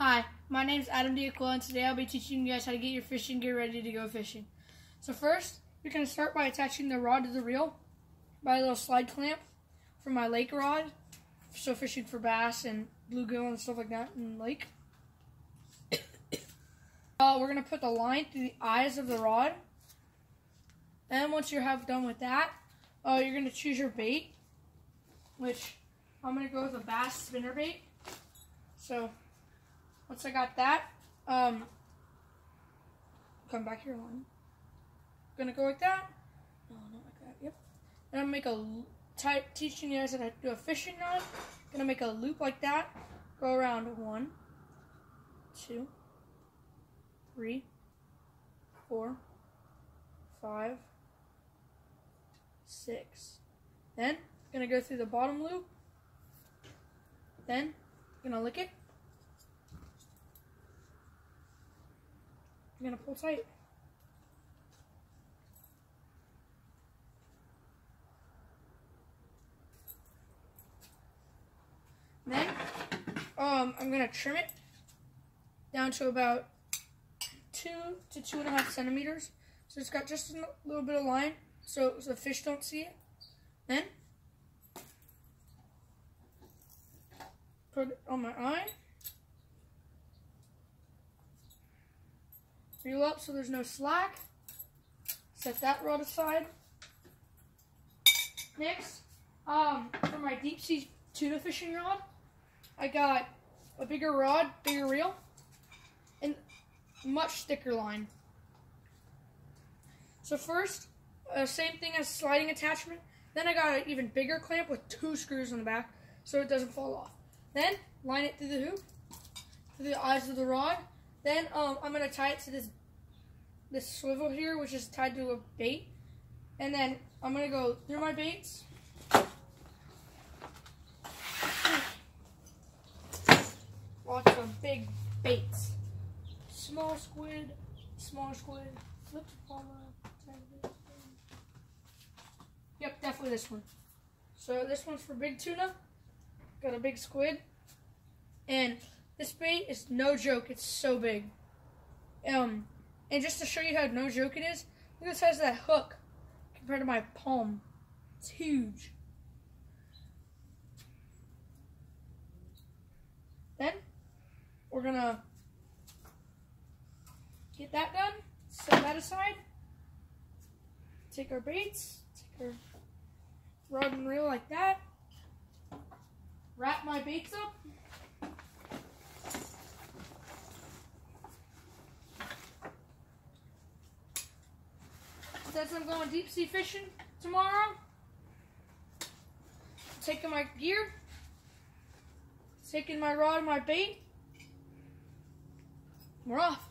Hi, my name is Adam Diaquila, and today I'll be teaching you guys how to get your fishing gear ready to go fishing. So first, you're going to start by attaching the rod to the reel by a little slide clamp from my lake rod, so fishing for bass and bluegill and stuff like that in the lake. We're going to put the line through the eyes of the rod. Then once you have done with that, you're going to choose your bait, which I'm going to go with a bass spinnerbait. So once I got that, come back here line. Gonna go like that. No, not like that. Yep. And I'm gonna make teaching you guys how to do a fishing knot. Gonna make a loop like that. Go around 1, 2, 3, 4, 5, 6. Then gonna go through the bottom loop. Then gonna lick it. I'm gonna pull tight. Then I'm gonna trim it down to about 2 to 2.5 centimeters. So it's got just a little bit of line so the fish don't see it. Then put it on my eye. Reel up so there's no slack. Set that rod aside. Next, for my deep sea tuna fishing rod, I got a bigger rod, bigger reel, and much thicker line. So first, same thing as sliding attachment. Then I got an even bigger clamp with 2 screws on the back so it doesn't fall off. Then line it through the hoop, through the eyes of the rod. Then I'm going to tie it to this swivel here, which is tied to a bait. And then I'm going to go through my baits. Lots of big baits. Small squid, smaller squid, flip palmer. Yep, definitely this one. So this one's for big tuna. Got a big squid. And this bait is no joke, it's so big. And just to show you how no joke it is, look at the size of that hook compared to my palm. It's huge. Then we're gonna get that done, set that aside, take our baits, take our rod and reel like that, wrap my baits up. Since I'm going deep sea fishing tomorrow, taking my gear, taking my rod and my bait, we're off.